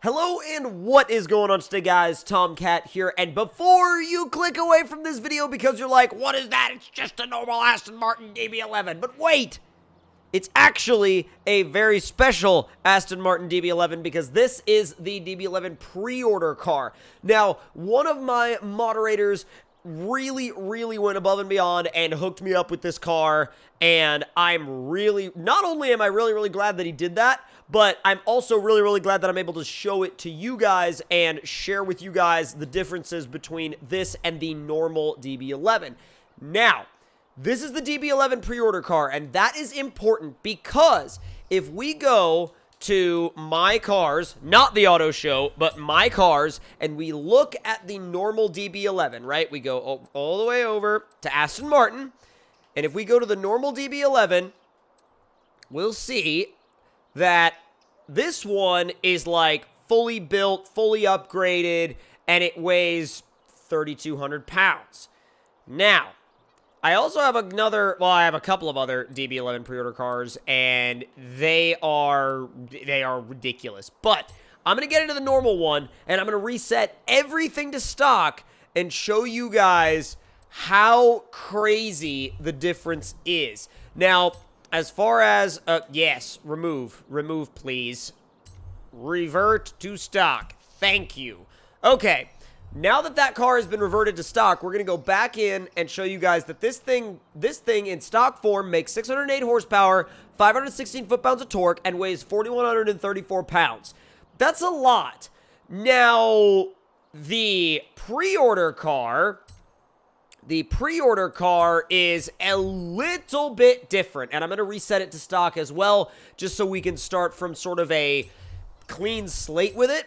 Hello and what is going on today, guys? Tomcat here, and before you click away from this video because you're like, what is that? It's just a normal Aston Martin DB11. But wait! It's actually a very special Aston Martin DB11 because this is the DB11 pre-order car. Now, one of my moderators really went above and beyond and hooked me up with this car, and not only am I really glad that he did that, but I'm also really glad that I'm able to show it to you guys and share with you guys the differences between this and the normal DB11. Now, this is the DB11 pre-order car, and that is important because if we go to My Cars, not the auto show, but My Cars, and we look at the normal DB11, right? We go all the way over to Aston Martin, and if we go to the normal DB11, we'll see that this one is like fully built, fully upgraded, and it weighs 3,200 pounds. Now, I also have I have a couple of other DB11 pre-order cars, and they are ridiculous. But I'm going to get into the normal one, and I'm going to reset everything to stock and show you guys how crazy the difference is. Now, as far as, yes, remove, please. Revert to stock. Thank you. Okay. Now that car has been reverted to stock, we're going to go back in and show you guys that this thing in stock form makes 608 horsepower, 516 foot-pounds of torque, and weighs 4,134 pounds. That's a lot. Now, the pre-order car is a little bit different, and I'm going to reset it to stock as well, just so we can start from sort of a clean slate with it.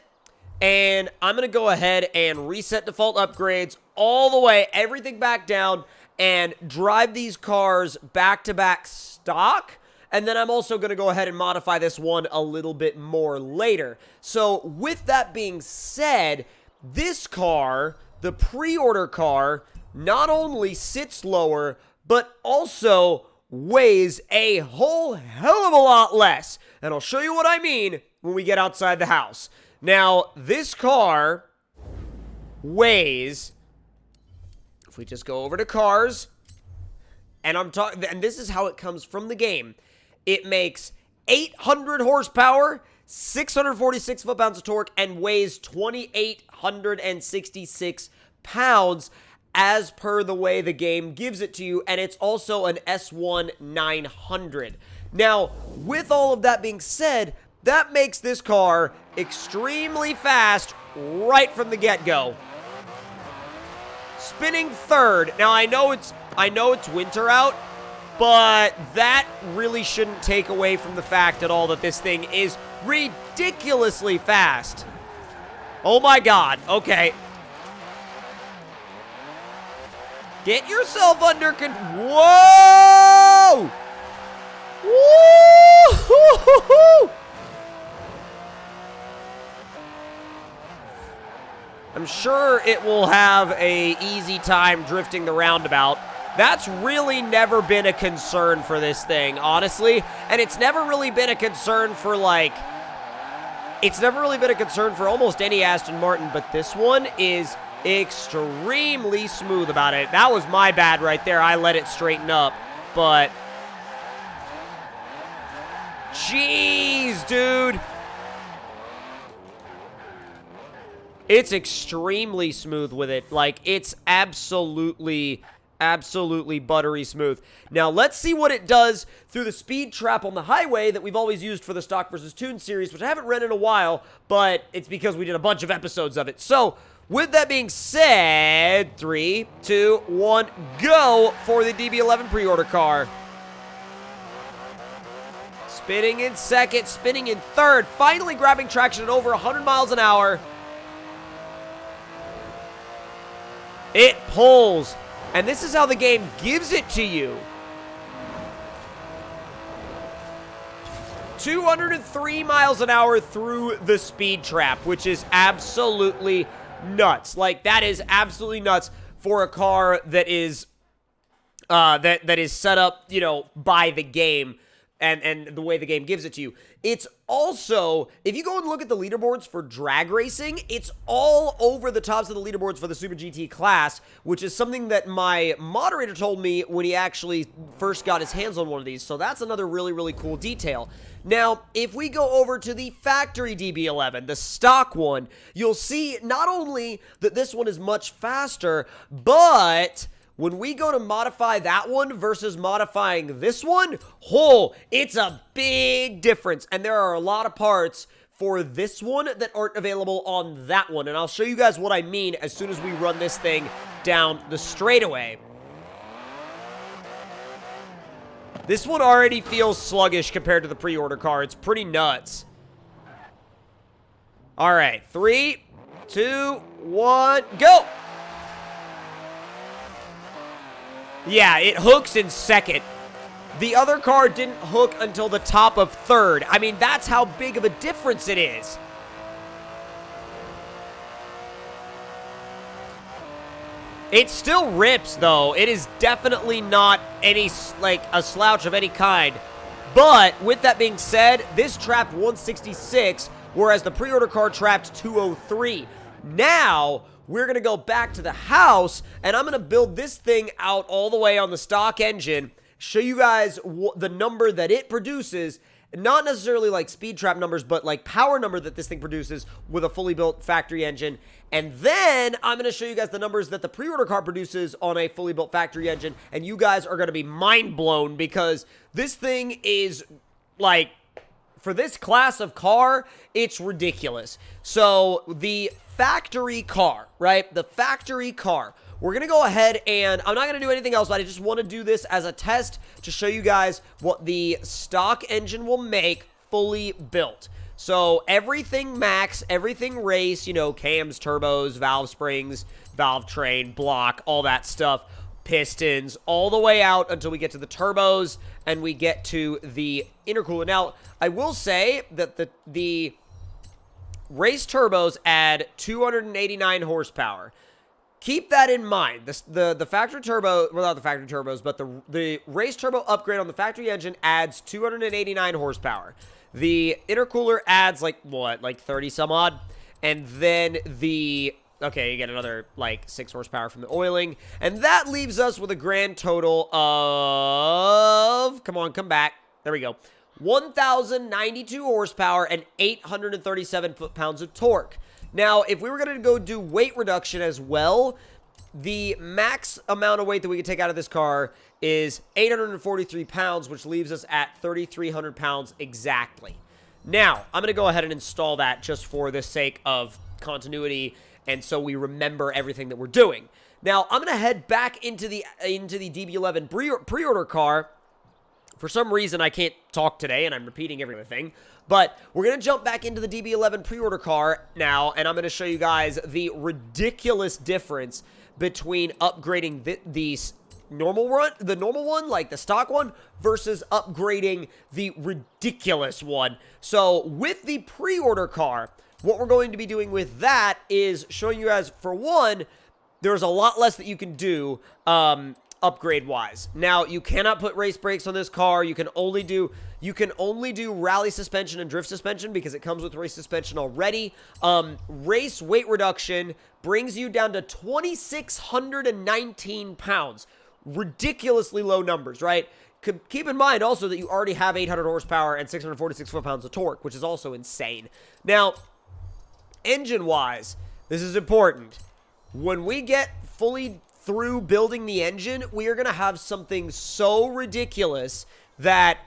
And I'm going to go ahead and reset default upgrades all the way, everything back down, and drive these cars back-to-back stock. And then I'm also going to go ahead and modify this one a little bit more later. So with that being said, this car, the pre-order car, not only sits lower, but also weighs a whole hell of a lot less. And I'll show you what I mean when we get outside the house. Now, this car weighs, if we just go over to cars, and this is how it comes from the game. It makes 800 horsepower, 646 foot-pounds of torque, and weighs 2,866 pounds as per the way the game gives it to you, and it's also an S1 900. Now, with all of that being said, that makes this car extremely fast right from the get-go. Spinning third. Now, I know it's winter out, but that really shouldn't take away from the fact at all that this thing is ridiculously fast. Oh my god. Okay. Get yourself under control. Whoa! Woo! I'm sure it will have a easy time drifting the roundabout. That's really never been a concern for this thing, honestly. And it's never really been a concern for, almost any Aston Martin, but this one is extremely smooth about it. That was my bad right there. I let it straighten up, but jeez, dude. It's extremely smooth with it. Like, it's absolutely buttery smooth. Now, let's see what it does through the speed trap on the highway that we've always used for the Stock vs. Tune series, which I haven't read in a while, but it's because we did a bunch of episodes of it. So, with that being said, 3, 2, 1, go for the DB11 pre-order car. Spinning in second, spinning in third, finally grabbing traction at over 100 miles an hour. It pulls, and this is how the game gives it to you. 203 miles an hour through the speed trap, which is absolutely nuts. Like, that is absolutely nuts for a car that is that is set up, by the game and the way the game gives it to you. It's also, if you go and look at the leaderboards for drag racing, it's all over the tops of the leaderboards for the Super GT class, which is something that my moderator told me when he actually first got his hands on one of these. So that's another really, really cool detail. Now, if we go over to the factory DB11, the stock one, you'll see not only that this one is much faster, but when we go to modify that one versus modifying this one, it's a big difference. And there are a lot of parts for this one that aren't available on that one. And I'll show you guys what I mean as soon as we run this thing down the straightaway. This one already feels sluggish compared to the pre-order car. It's pretty nuts. All right, 3, 2, 1, go! Yeah, it hooks in second. The other car didn't hook until the top of third. I mean, that's how big of a difference it is. It still rips, though. It is definitely not any, like, a slouch of any kind. But, with that being said, this trapped 166, whereas the pre-order car trapped 203. Now, we're going to go back to the house, and I'm going to build this thing out all the way on the stock engine, show you guys the number that it produces, not necessarily like speed trap numbers, but like power number that this thing produces with a fully built factory engine. And then I'm going to show you guys the numbers that the pre-order car produces on a fully built factory engine, and you guys are going to be mind blown because this thing is like, for this class of car, it's ridiculous. So the factory car, right? The factory car. We're going to go ahead and I'm not going to do anything else, but I just want to do this as a test to show you guys what the stock engine will make fully built. So everything max, everything race, you know, cams, turbos, valve springs, valve train, block, all that stuff, pistons, all the way out until we get to the turbos and we get to the intercooler. Now, I will say that the race turbos add 289 horsepower. Keep that in mind. The factory turbo, well, not the factory turbos, but the race turbo upgrade on the factory engine adds 289 horsepower. The intercooler adds like what, like 30 some odd, and then okay, you get another like 6 horsepower from the oiling, and that leaves us with a grand total of, come on, come back. There we go. 1,092 horsepower and 837 foot-pounds of torque. Now, if we were going to go do weight reduction as well, the max amount of weight that we can take out of this car is 843 pounds, which leaves us at 3,300 pounds exactly. Now, I'm going to go ahead and install that just for the sake of continuity and so we remember everything that we're doing. Now, I'm going to head back into the DB11 pre-order car. For some reason, I can't talk today, and I'm repeating everything. But we're going to jump back into the DB11 pre-order car now, and I'm going to show you guys the ridiculous difference between upgrading the normal one, like the stock one, versus upgrading the ridiculous one. So with the pre-order car, what we're going to be doing with that is showing you guys, for one, there's a lot less that you can do upgrade-wise. Now, you cannot put race brakes on this car. You can only do rally suspension and drift suspension because it comes with race suspension already. Race weight reduction brings you down to 2,619 pounds. Ridiculously low numbers, right? Keep in mind also that you already have 800 horsepower and 646 foot-pounds of torque, which is also insane. Now, engine-wise, this is important. When we get fully through building the engine, we are going to have something so ridiculous that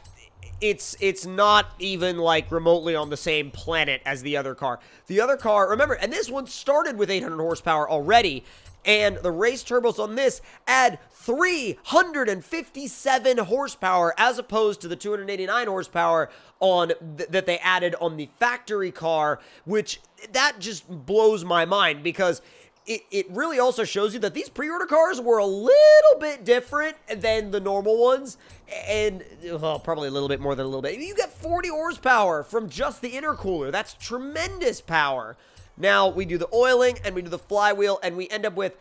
it's not even like remotely on the same planet as the other car. The other car, remember, and this one started with 800 horsepower already, and the race turbos on this add 357 horsepower as opposed to the 289 horsepower on that they added on the factory car, which that just blows my mind because it really also shows you that these pre-order cars were a little bit different than the normal ones, and probably a little bit more than a little bit. You get 40 horsepower from just the intercooler. That's tremendous power. Now, we do the oiling, and we do the flywheel, and we end up with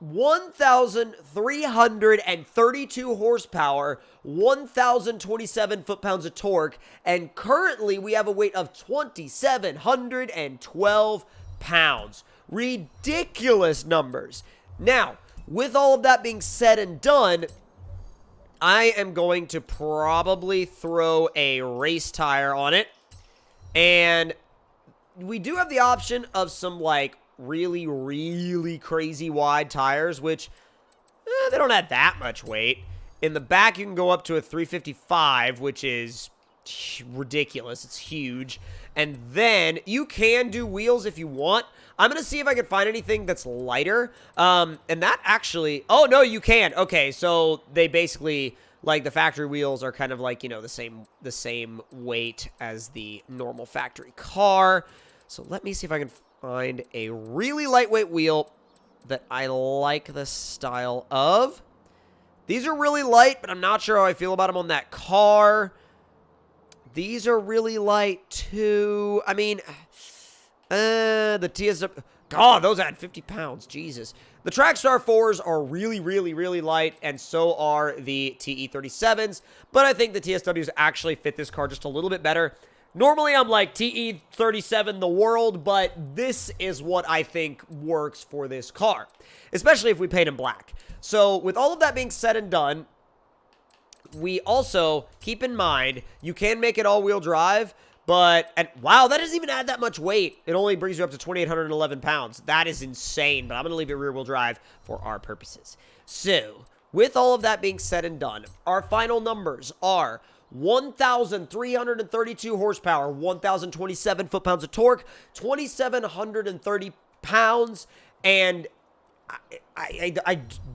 1,332 horsepower, 1,027 foot-pounds of torque, and currently we have a weight of 2,712 pounds. Ridiculous numbers. Now, with all of that being said and done, I am going to probably throw a race tire on it, and we do have the option of some, like, really, really crazy wide tires, which they don't add that much weight. In the back, you can go up to a 355, which is ridiculous. It's huge. And then you can do wheels if you want. I'm going to see if I can find anything that's lighter. And that actually... Oh, no, you can. Okay, so they basically... Like, the factory wheels are kind of like, you know, the same weight as the normal factory car. So let me see if I can find a really lightweight wheel that I like the style of. These are really light, but I'm not sure how I feel about them on that car. These are really light, too. I mean, the TSW... God, those add 50 pounds. Jesus. The Trackstar 4s are really, really, really light, and so are the TE37s, but I think the TSWs actually fit this car just a little bit better. Normally, I'm like TE37 the world, but this is what I think works for this car, especially if we paint him black. So, with all of that being said and done, we also, keep in mind, you can make it all-wheel drive, but, and wow, that doesn't even add that much weight. It only brings you up to 2,811 pounds. That is insane, but I'm going to leave it rear-wheel drive for our purposes. So, with all of that being said and done, our final numbers are 1,332 horsepower, 1,027 foot-pounds of torque, 2,730 pounds, and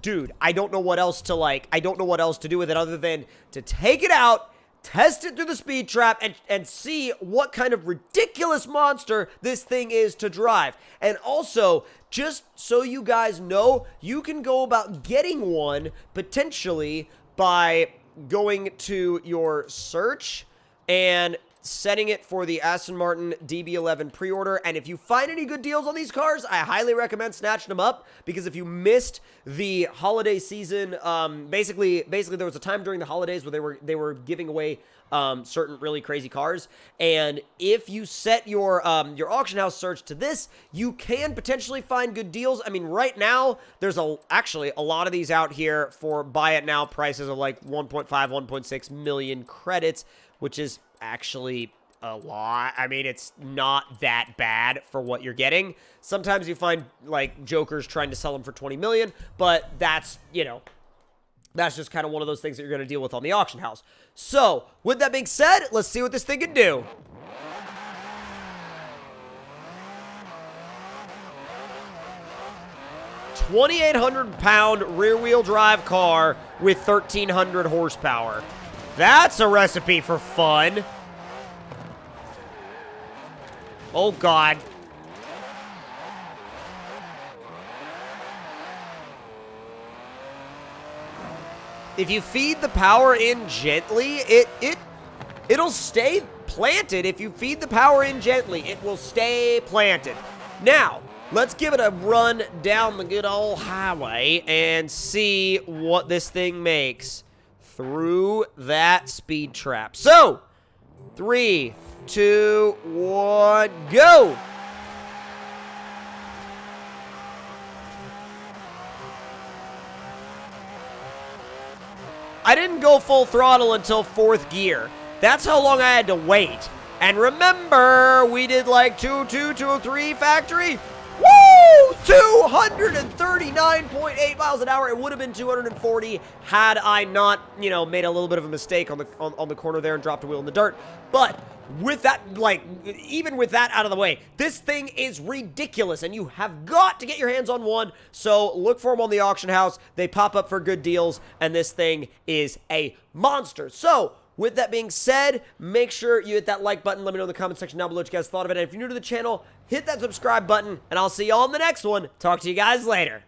dude, I don't know what else to like. I don't know what else to do with it other than to take it out, test it through the speed trap, and see what kind of ridiculous monster this thing is to drive. And also, just so you guys know, you can go about getting one potentially by going to your search and setting it for the Aston Martin DB11 pre-order. And if you find any good deals on these cars, I highly recommend snatching them up, because if you missed the holiday season, basically there was a time during the holidays where they were giving away certain really crazy cars, and if you set your auction house search to this, you can potentially find good deals. I mean, right now there's actually a lot of these out here for buy it now prices of like 1.5, 1.6 million credits, which is actually a lot. I mean, it's not that bad for what you're getting. Sometimes you find like jokers trying to sell them for 20 million, but that's, you know, that's just kind of one of those things that you're going to deal with on the auction house. So, with that being said, let's see what this thing can do. £2,800 rear-wheel drive car with 1,300 horsepower. That's a recipe for fun. Oh, God. If you feed the power in gently, it'll stay planted. If you feed the power in gently, it will stay planted. Now, let's give it a run down the good old highway and see what this thing makes through that speed trap. So, 3, 2, 1, go! I didn't go full throttle until 4th gear. That's how long I had to wait. And remember, we did like 203 factory. Woo! 239.8 miles an hour. It would have been 240 had I not, you know, made a little bit of a mistake on the corner there and dropped a wheel in the dirt. But with that, like, even with that out of the way, this thing is ridiculous, and you have got to get your hands on one. So look for them on the auction house. They pop up for good deals, and this thing is a monster. So with that being said, make sure you hit that like button. Let me know in the comment section down below what you guys thought of it. And if you're new to the channel, hit that subscribe button, and I'll see y'all in the next one. Talk to you guys later.